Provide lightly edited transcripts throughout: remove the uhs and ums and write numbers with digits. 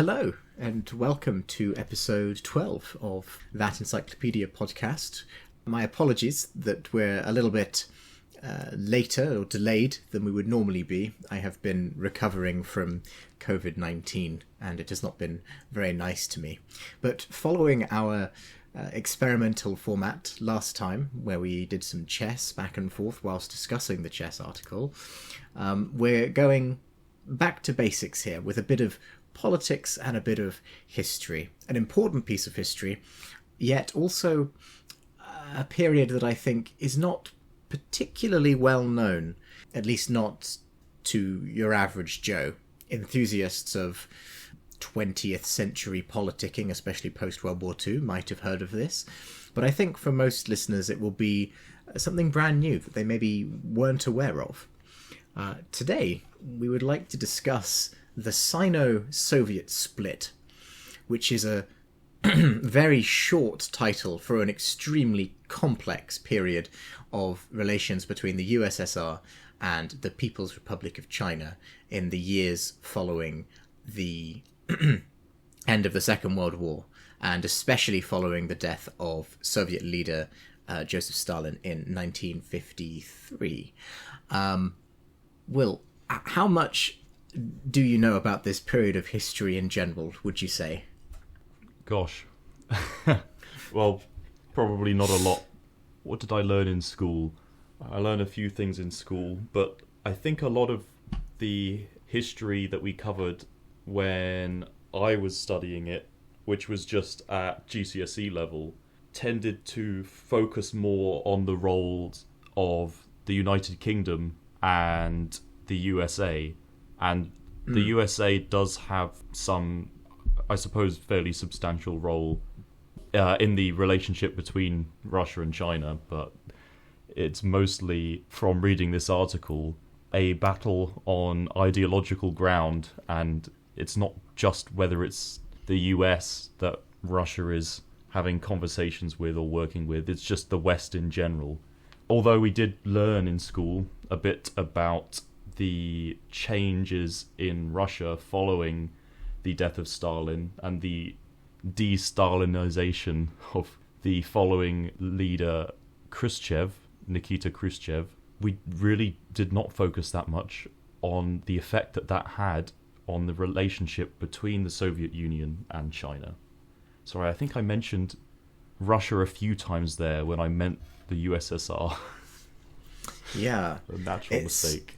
Hello, and welcome to episode 12 of That Encyclopedia Podcast. My apologies that we're a little bit later or delayed than we would normally be. I have been recovering from COVID-19 and it has not been very nice to me. But following our experimental format last time, where we did some chess back and forth whilst discussing the chess article, we're going back to basics here with a bit of politics and a bit of history. An important piece of history, yet also a period that I think is not particularly well known, at least not to your average Joe. Enthusiasts of 20th century politicking, especially post-World War II, might have heard of this. But I think for most listeners it will be something brand new that they maybe weren't aware of. Today, we would like to discuss the Sino-Soviet split, which is a very short title for an extremely complex period of relations between the USSR and the People's Republic of China in the years following the end of the Second World War, and especially following the death of Soviet leader Joseph Stalin in 1953. Will, how much do you know about this period of history in general, would you say? Gosh. Well, probably not a lot. What did I learn in school? I learned a few things in school, but I think a lot of the history that we covered when I was studying it, which was just at GCSE level, tended to focus more on the roles of the United Kingdom and the USA. And the USA does have some, I suppose, fairly substantial role in the relationship between Russia and China, but it's mostly, from reading this article, a battle on ideological ground, and it's not just whether it's the US that Russia is having conversations with or working with, it's just the West in general. Although we did learn in school a bit about the changes in Russia following the death of Stalin and the de-Stalinisation of the following leader, Khrushchev, Nikita Khrushchev, we really did not focus that much on the effect that that had on the relationship between the Soviet Union and China. Sorry, I think I mentioned Russia a few times there when I meant the USSR. Yeah. A natural mistake.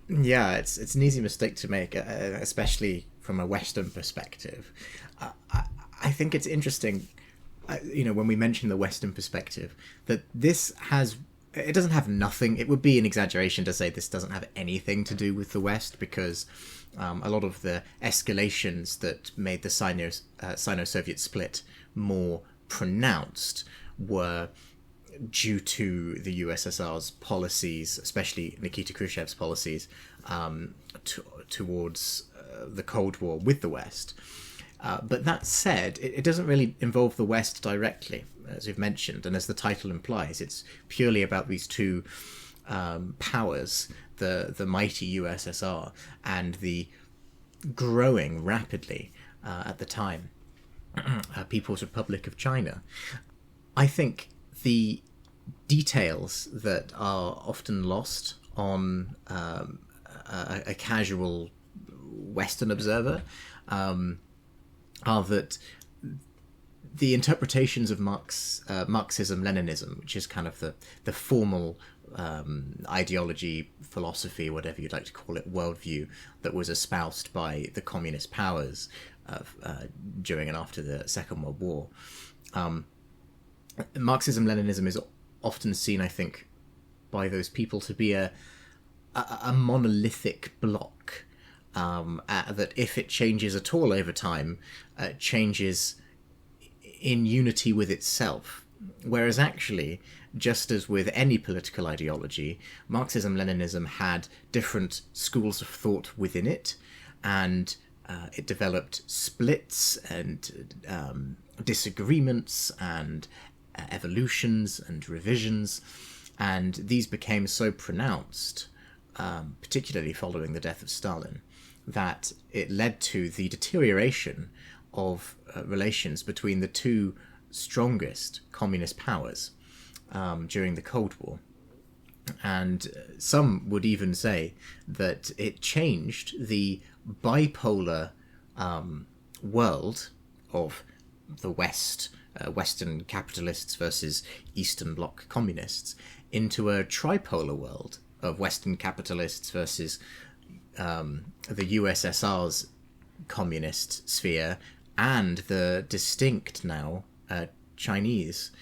Yeah, it's an easy mistake to make, especially from a Western perspective. I think it's interesting, when we mention the Western perspective, that it doesn't have nothing. It would be an exaggeration to say this doesn't have anything to do with the West, because a lot of the escalations that made the Sino-Soviet split more pronounced were due to the USSR's policies, especially Nikita Khrushchev's policies towards the Cold War with the West. But that said, it doesn't really involve the West directly, as we've mentioned, and as the title implies, it's purely about these two powers, the mighty USSR and the growing rapidly at the time People's Republic of China. I think the details that are often lost on a casual Western observer are that the interpretations of Marxism-Leninism, which is kind of the formal ideology, philosophy, whatever you'd like to call it, worldview that was espoused by the communist powers during and after the Second World War. Marxism-Leninism is often seen, I think, by those people to be a monolithic block that, if it changes at all over time, changes in unity with itself. Whereas actually, just as with any political ideology, Marxism-Leninism had different schools of thought within it, and it developed splits and disagreements and evolutions and revisions, and these became so pronounced, particularly following the death of Stalin, that it led to the deterioration of relations between the two strongest communist powers during the Cold War. And some would even say that it changed the bipolar world of the West, Western capitalists versus Eastern Bloc communists, into a tripolar world of Western capitalists versus the USSR's communist sphere and the distinct now Chinese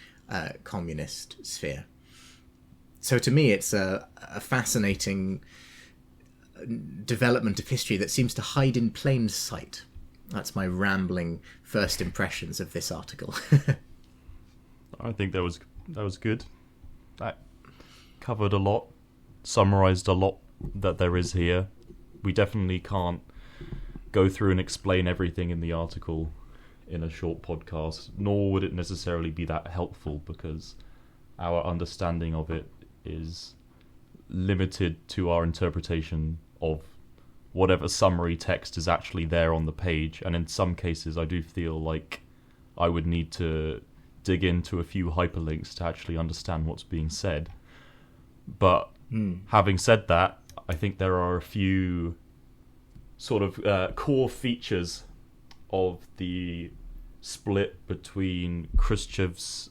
communist sphere. So to me, it's a fascinating development of history that seems to hide in plain sight. That's my rambling first impressions of this article. I think that was good. That covered a lot, summarised a lot that there is here. We definitely can't go through and explain everything in the article in a short podcast, nor would it necessarily be that helpful because our understanding of it is limited to our interpretation of whatever summary text is actually there on the page. And in some cases, I do feel like I would need to dig into a few hyperlinks to actually understand what's being said. But having said that, I think there are a few sort of core features of the split between Khrushchev's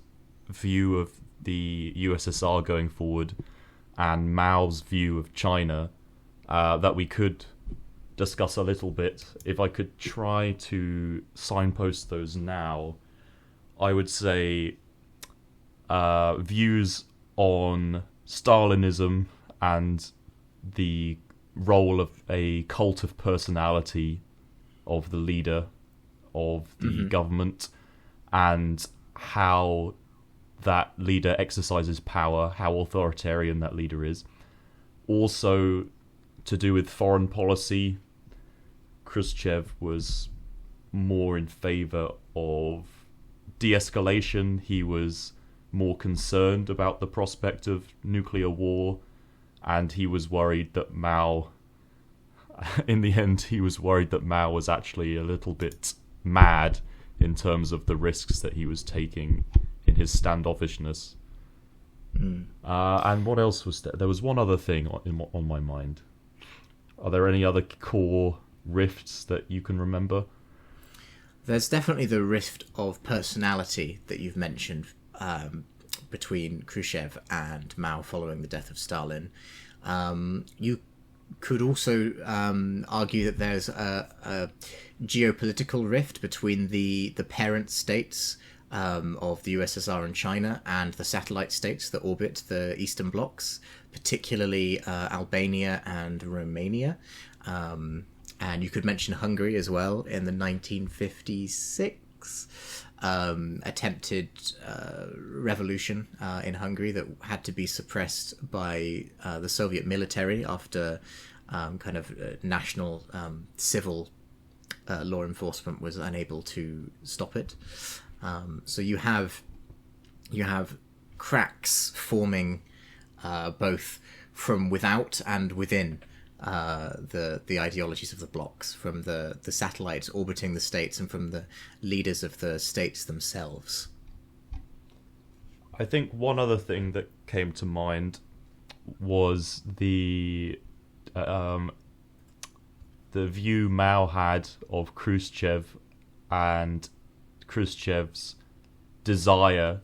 view of the USSR going forward and Mao's view of China that we could discuss a little bit. If I could try to signpost those now, I would say views on Stalinism and the role of a cult of personality of the leader of the government and how that leader exercises power, how authoritarian that leader is. Also, to do with foreign policy, Khrushchev was more in favour of de-escalation. He was more concerned about the prospect of nuclear war, and he was worried that Mao, in the end, he was worried that Mao was actually a little bit mad in terms of the risks that he was taking in his standoffishness. And what else was there? There was one other thing on my mind. Are there any other core rifts that you can remember? There's definitely the rift of personality that you've mentioned between Khrushchev and Mao following the death of Stalin. You could also argue that there's a geopolitical rift between the parent states of the USSR and China and the satellite states that orbit the Eastern blocs, particularly Albania and Romania. And you could mention Hungary as well in the 1956 attempted revolution in Hungary that had to be suppressed by the Soviet military after national civil law enforcement was unable to stop it. So you have cracks forming both from without and within the ideologies of the blocs, from the satellites orbiting the states and from the leaders of the states themselves. I think one other thing that came to mind was the view Mao had of Khrushchev and Khrushchev's desire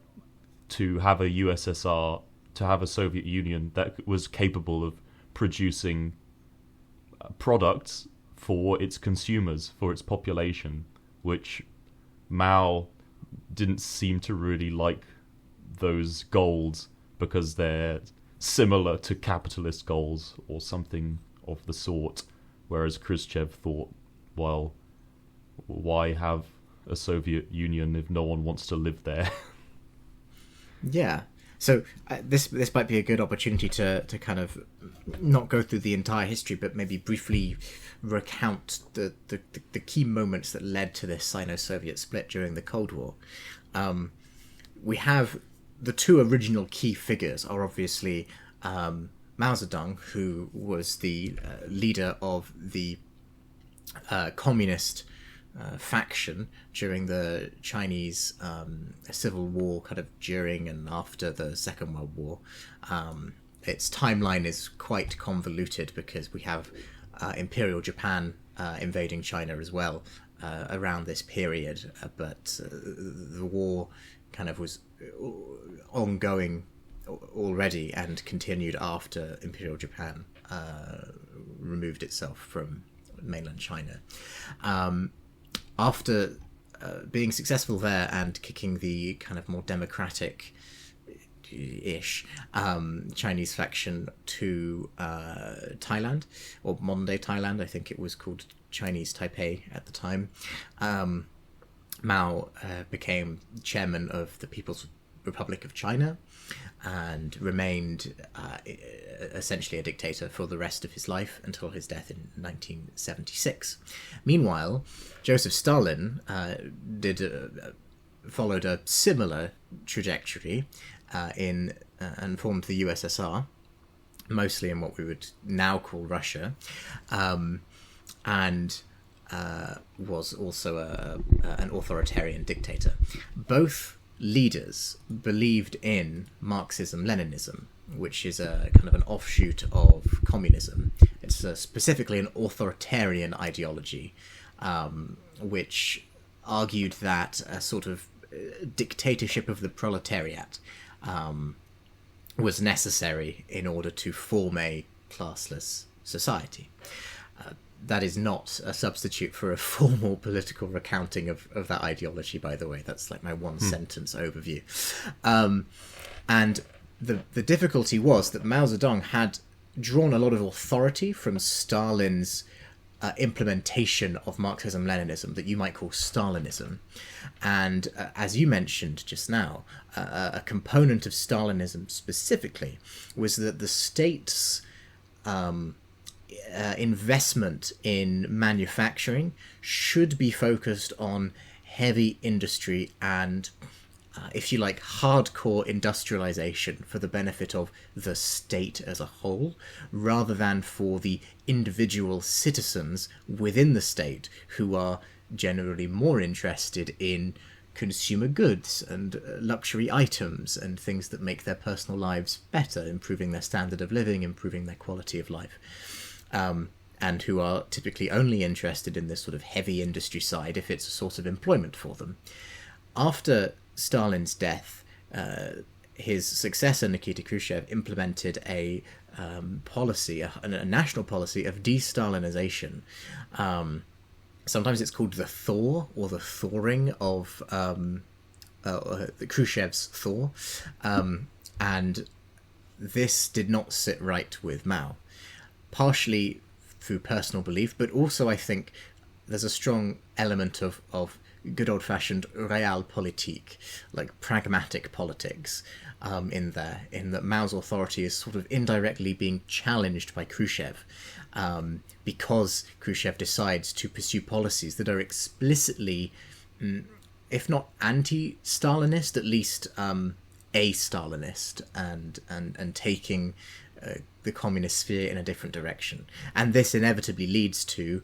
to have a USSR, to have a Soviet Union that was capable of producing products for its consumers, for its population, which Mao didn't seem to really like those goals because they're similar to capitalist goals or something of the sort, whereas Khrushchev thought, well, why have a Soviet Union if no one wants to live there? Yeah. So this might be a good opportunity to kind of not go through the entire history, but maybe briefly recount the key moments that led to this Sino-Soviet split during the Cold War. We have the two original key figures are obviously Mao Zedong, who was the leader of the communist faction during the Chinese Civil War, kind of during and after the Second World War. Its timeline is quite convoluted because we have Imperial Japan invading China as well around this period, but the war kind of was ongoing already and continued after Imperial Japan removed itself from mainland China. After being successful there and kicking the kind of more democratic-ish Chinese faction to Thailand, or modern-day Thailand, I think it was called Chinese Taipei at the time, Mao became chairman of the People's Republic of China and remained essentially a dictator for the rest of his life until his death in 1976. Meanwhile, Joseph Stalin followed a similar trajectory and formed the USSR, mostly in what we would now call Russia, and was also an authoritarian dictator. Both leaders believed in Marxism-Leninism, which is a kind of an offshoot of communism. It's specifically an authoritarian ideology, which argued that a sort of dictatorship of the proletariat was necessary in order to form a classless society. That is not a substitute for a formal political recounting of that ideology, by the way. That's like my one-sentence overview. And the difficulty was that Mao Zedong had drawn a lot of authority from Stalin's implementation of Marxism-Leninism that you might call Stalinism. And as you mentioned just now, a component of Stalinism specifically was that the state's investment in manufacturing should be focused on heavy industry and, if you like, hardcore industrialization for the benefit of the state as a whole, rather than for the individual citizens within the state who are generally more interested in consumer goods and luxury items and things that make their personal lives better, improving their standard of living, improving their quality of life. And who are typically only interested in this sort of heavy industry side if it's a source of employment for them. After Stalin's death, his successor, Nikita Khrushchev, implemented a policy, a national policy of de-Stalinisation. Sometimes it's called the thaw, or the thawing of the Khrushchev's thaw. And this did not sit right with Mao. Partially through personal belief, but also I think there's a strong element of good old-fashioned realpolitik, like pragmatic politics, in there, in that Mao's authority is sort of indirectly being challenged by Khrushchev, because Khrushchev decides to pursue policies that are explicitly, if not anti-Stalinist, at least a-Stalinist, and taking the communist sphere in a different direction. And this inevitably leads to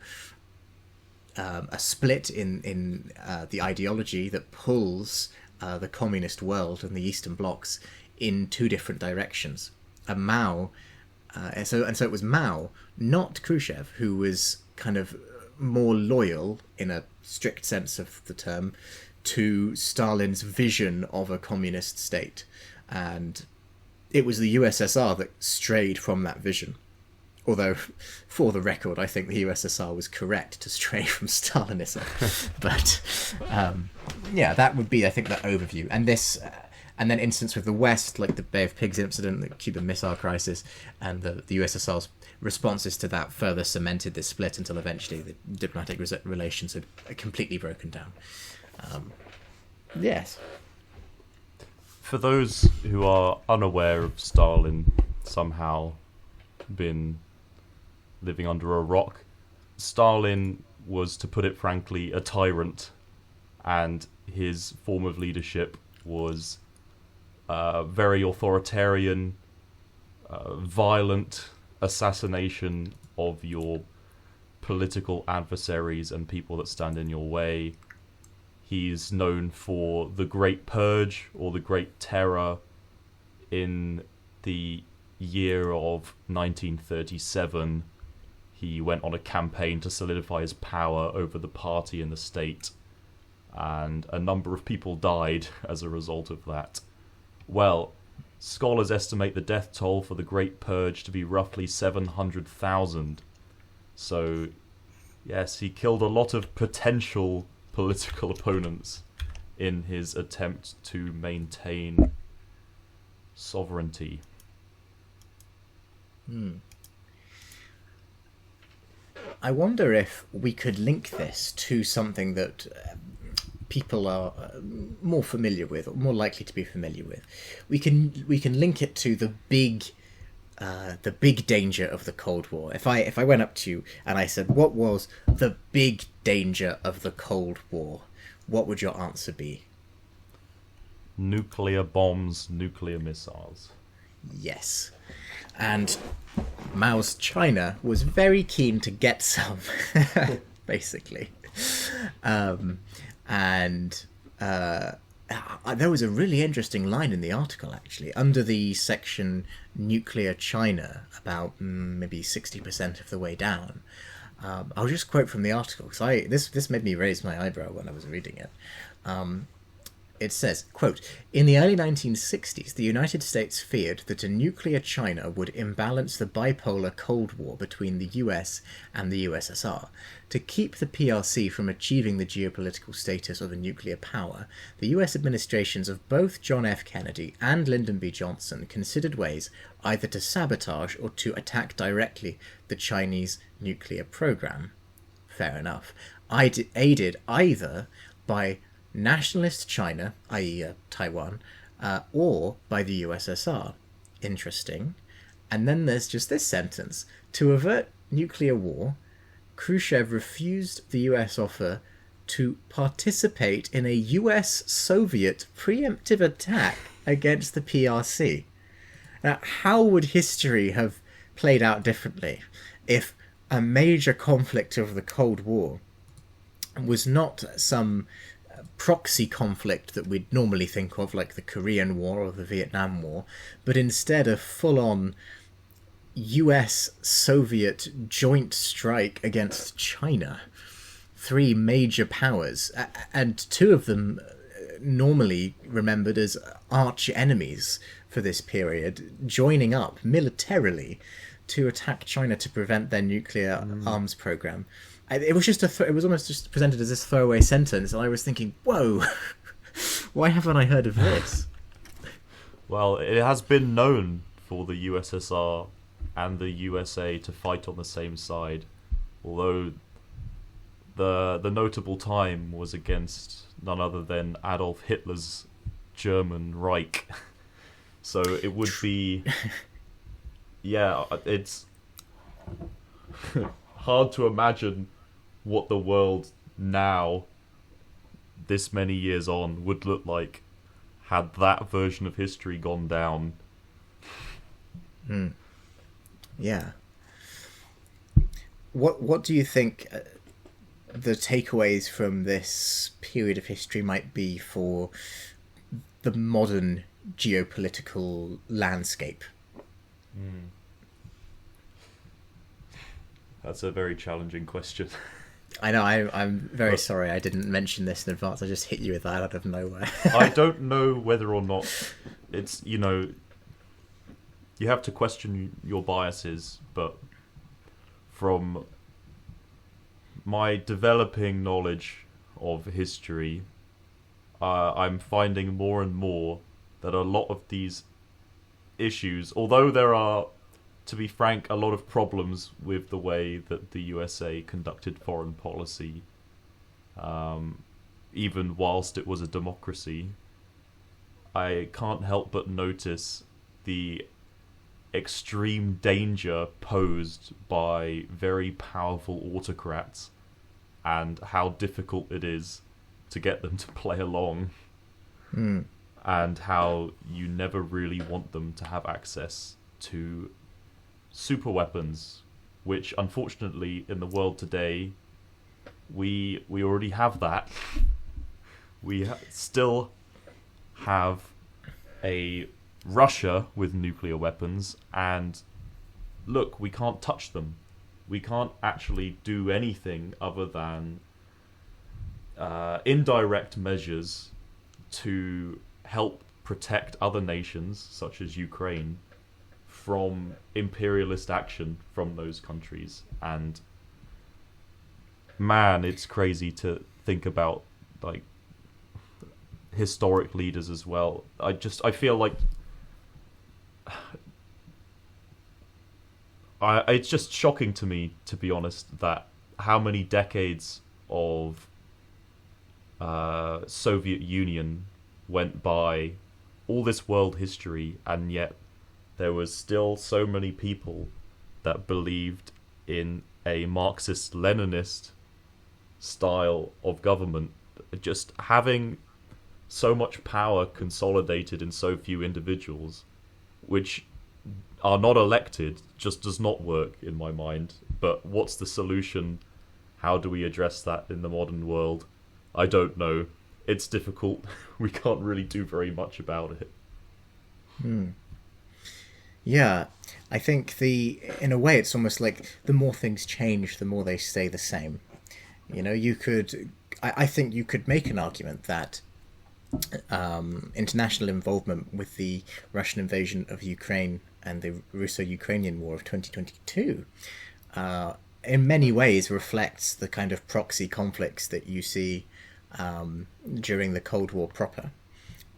a split in the ideology that pulls the communist world and the Eastern blocs in two different directions. And so it was Mao, not Khrushchev, who was kind of more loyal, in a strict sense of the term, to Stalin's vision of a communist state. And it was the USSR that strayed from that vision. Although, for the record, I think the USSR was correct to stray from Stalinism. But, yeah, that would be, I think, the overview. And this, and then instance with the West, like the Bay of Pigs incident, the Cuban Missile Crisis, and the USSR's responses to that further cemented this split until eventually the diplomatic relations had completely broken down. Yes. For those who are unaware of Stalin somehow been living under a rock, Stalin was, to put it frankly, a tyrant, and his form of leadership was very authoritarian, violent assassination of your political adversaries and people that stand in your way. He's known for the Great Purge or the Great Terror in the year of 1937. He went on a campaign to solidify his power over the party and the state, and a number of people died as a result of that. Well, scholars estimate the death toll for the Great Purge to be roughly 700,000. So, yes, he killed a lot of potential political opponents in his attempt to maintain sovereignty. I wonder if we could link this to something that people are more familiar with, or more likely to be familiar with. We can link it to the big danger of the Cold War. If I went up to you and I said, what was the big danger of the Cold War, what would your answer be? Nuclear bombs, nuclear missiles. Yes. And Mao's China was very keen to get some, basically. There was a really interesting line in the article, actually, under the section Nuclear China, about maybe 60% of the way down. I'll just quote from the article, because this made me raise my eyebrow when I was reading it. It says, quote, "In the early 1960s, the United States feared that a nuclear China would imbalance the bipolar Cold War between the US and the USSR. To keep the PRC from achieving the geopolitical status of a nuclear power, the US administrations of both John F. Kennedy and Lyndon B. Johnson considered ways either to sabotage or to attack directly the Chinese nuclear program." Fair enough. Aided either by nationalist China, i.e. Taiwan, or by the USSR. Interesting. And then there's just this sentence. "To avert nuclear war, Khrushchev refused the US offer to participate in a US-Soviet preemptive attack against the PRC." Now, how would history have played out differently if a major conflict of the Cold War was not some proxy conflict that we'd normally think of, like the Korean War or the Vietnam War, but instead a full-on US-Soviet joint strike against China? Three major powers, and two of them normally remembered as arch enemies for this period, joining up militarily to attack China to prevent their nuclear arms program. It was just it was almost just presented as this throwaway sentence, and I was thinking, whoa, why haven't I heard of this? Well, it has been known for the USSR and the USA to fight on the same side, although the notable time was against none other than Adolf Hitler's German Reich. So it would be, yeah, it's hard to imagine what the world now, this many years on, would look like had that version of history gone down. Yeah. What do you think the takeaways from this period of history might be for the modern geopolitical landscape? That's a very challenging question. I know, I'm very sorry I didn't mention this in advance. I just hit you with that out of nowhere. I don't know whether or not it's, you have to question your biases, but from my developing knowledge of history, I'm finding more and more that a lot of these issues, although there are, to be frank, a lot of problems with the way that the USA conducted foreign policy, even whilst it was a democracy, I can't help but notice the extreme danger posed by very powerful autocrats and how difficult it is to get them to play along, and how you never really want them to have access to super weapons, which unfortunately in the world today we already have that. We still have a Russia with nuclear weapons, and look, we can't touch them. We can't actually do anything other than indirect measures to help protect other nations, such as Ukraine, from imperialist action from those countries. And man, it's crazy to think about, like, historic leaders as well. I feel like it's just shocking to me, to be honest, that how many decades of Soviet Union went by, all this world history, and yet there was still so many people that believed in a Marxist-Leninist style of government. Just having so much power consolidated in so few individuals, which are not elected, just does not work in my mind. But what's the solution? How do we address that in the modern world? I don't know. It's difficult. We can't really do very much about it. Yeah, I think in a way it's almost like the more things change, the more they stay the same. You know, I think you could make an argument that international involvement with the Russian invasion of Ukraine and the Russo-Ukrainian War of 2022 in many ways reflects the kind of proxy conflicts that you see during the Cold War proper,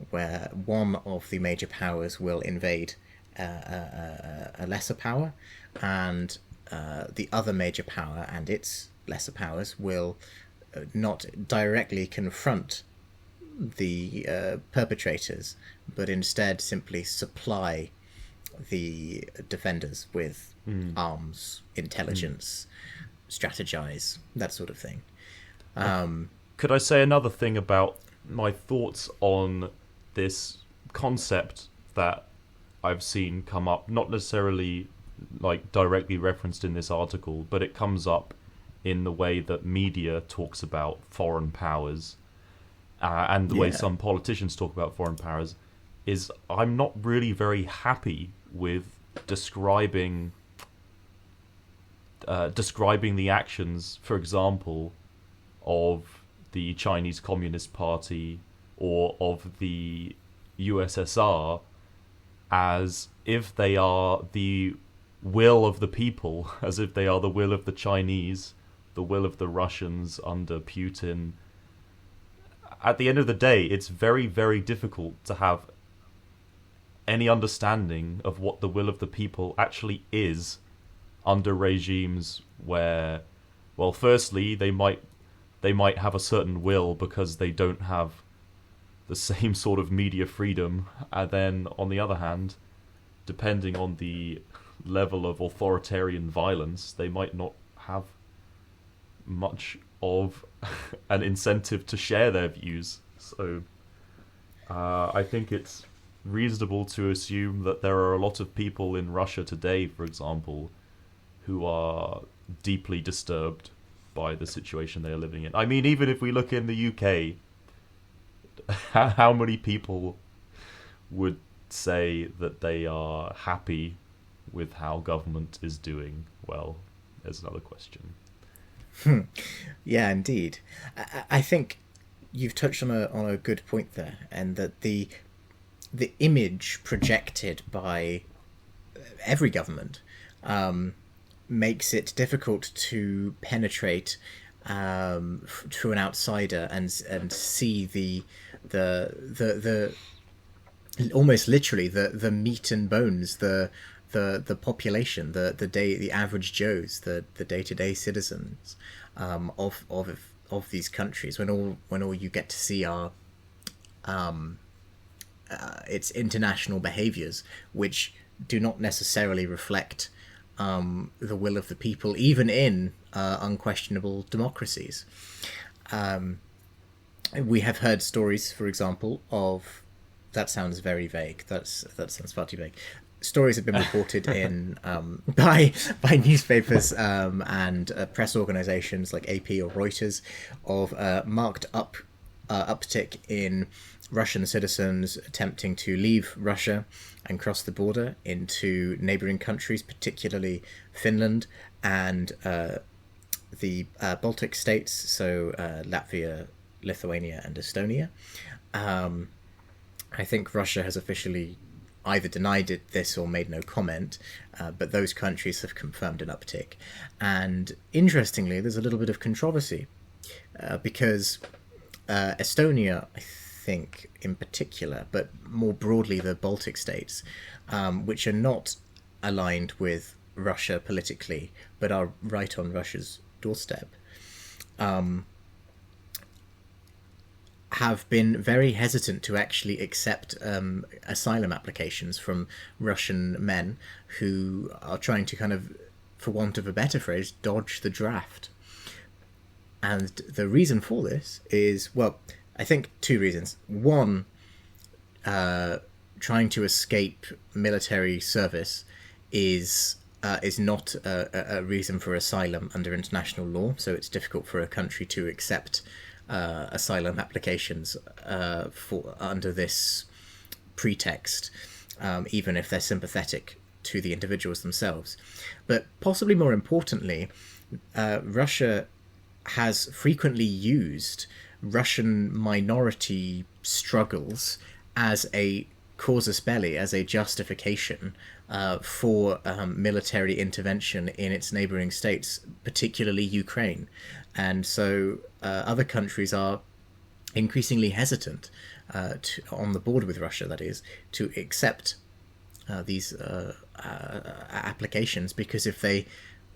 where one of the major powers will invade a lesser power, and the other major power and its lesser powers will not directly confront the perpetrators, but instead simply supply the defenders with arms, intelligence, strategize, that sort of thing. Could I say another thing about my thoughts on this concept that I've seen come up, not necessarily like directly referenced in this article, but it comes up in the way that media talks about foreign powers, and the way some politicians talk about foreign powers, is I'm not really very happy with describing the actions, for example, of the Chinese Communist Party or of the USSR as if they are the will of the people, as if they are the will of the Chinese, the will of the Russians under Putin. At the end of the day, it's very, very difficult to have any understanding of what the will of the people actually is under regimes where, well, firstly, they might have a certain will because they don't have the same sort of media freedom, and then on the other hand, depending on the level of authoritarian violence, they might not have much of an incentive to share their views. So I think it's reasonable to assume that there are a lot of people in Russia today, for example, who are deeply disturbed by the situation they are living in. I mean, even if we look in the UK, how many people would say that they are happy with how government is doing? Well, there's another question. Yeah, indeed. I think you've touched on a good point there, and that the image projected by every government makes it difficult to penetrate to an outsider and see the almost literally the meat and bones, the population, the average Joes, the day-to-day citizens of these countries, when all you get to see are its international behaviours, which do not necessarily reflect the will of the people, even in unquestionable democracies. We have heard stories, for example, of, that sounds very vague. That sounds far too vague. stories have been reported in by newspapers and press organisations like AP or Reuters of marked uptick in Russian citizens attempting to leave Russia and cross the border into neighbouring countries, particularly Finland and the Baltic states, so Latvia, Lithuania and Estonia. I think Russia has officially either denied this or made no comment, but those countries have confirmed an uptick. And interestingly, there's a little bit of controversy because Estonia, I think in particular, but more broadly the Baltic states, which are not aligned with Russia politically, but are right on Russia's doorstep, have been very hesitant to actually accept asylum applications from Russian men who are trying to kind of, for want of a better phrase, dodge the draft. And the reason for this is, well, I think two reasons. One, trying to escape military service is not a reason for asylum under international law, so it's difficult for a country to accept asylum applications for under this pretext, even if they're sympathetic to the individuals themselves. But possibly more importantly, Russia has frequently used Russian minority struggles as a casus belli, as a justification for military intervention in its neighbouring states, particularly Ukraine. And so other countries are increasingly hesitant on the border with Russia, that is, to accept these applications, because if they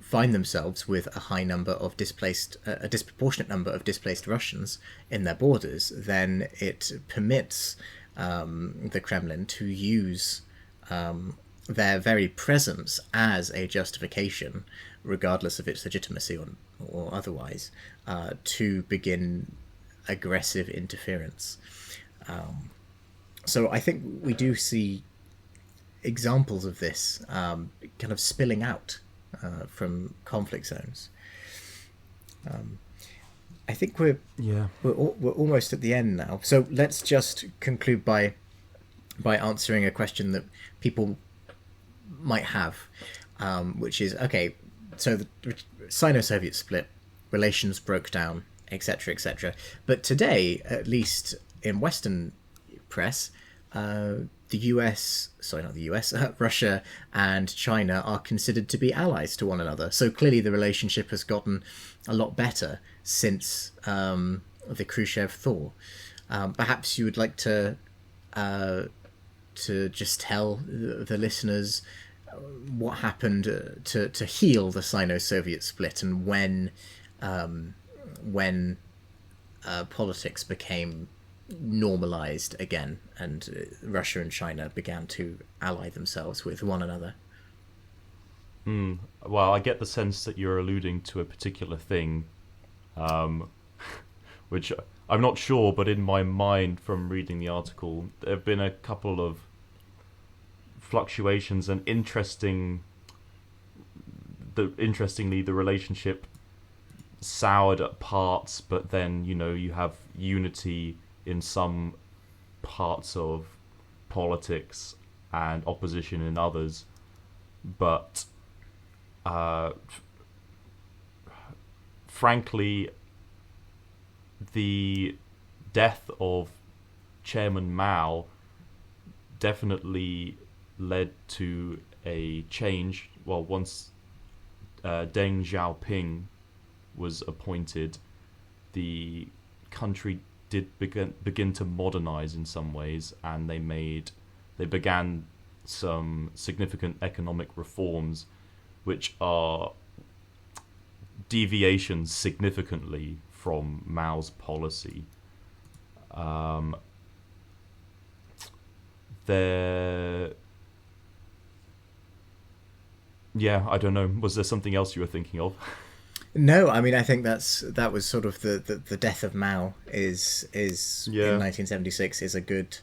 find themselves with a disproportionate number of displaced Russians in their borders, then it permits the Kremlin to use their very presence as a justification, regardless of its legitimacy or otherwise, to begin aggressive interference. So I think we do see examples of this kind of spilling out from conflict zones. I think we're almost at the end now. So let's just conclude by answering a question that people might have, which is, okay, so the Sino-Soviet split, relations broke down, etc., etc. But today, at least in Western press, Russia and China are considered to be allies to one another. So clearly the relationship has gotten a lot better since the Khrushchev thaw. Perhaps you would like to just tell the listeners what happened to heal the Sino-Soviet split, and when politics became normalized again and Russia and China began to ally themselves with one another. Well, I get the sense that you're alluding to a particular thing, which I'm not sure, but in my mind from reading the article, there have been a couple of fluctuations, and interestingly, the relationship soured at parts, but then, you have unity in some parts of politics and opposition in others. But frankly, the death of Chairman Mao definitely led to a change. Well, once Deng Xiaoping was appointed, the country did begin to modernize in some ways, and they began some significant economic reforms, which are deviations significantly from Mao's policy. I don't know. Was there something else you were thinking of? No, I mean, I think that was sort of the death of Mao is in 1976 is a good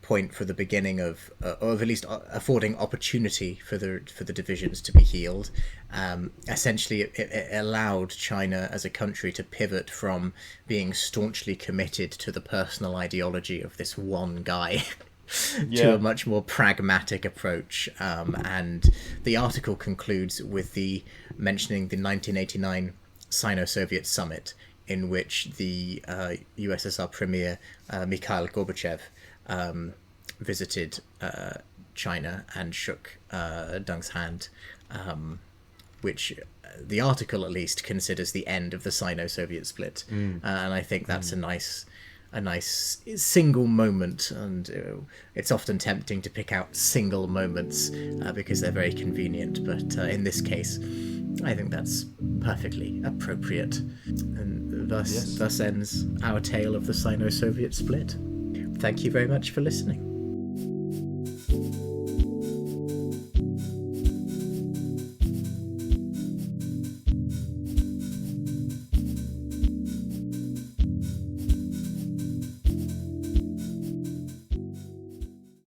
point for the beginning of, or at least affording opportunity for the divisions to be healed. Essentially, it allowed China as a country to pivot from being staunchly committed to the personal ideology of this one guy to a much more pragmatic approach. And the article concludes with mentioning the 1989 Sino-Soviet summit, in which the USSR Premier Mikhail Gorbachev visited China and shook Deng's hand, which the article at least considers the end of the Sino-Soviet split. And I think that's a nice single moment, and it's often tempting to pick out single moments because they're very convenient, but in this case I think that's perfectly appropriate, and thus ends our tale of the Sino-Soviet split. Thank you very much for listening.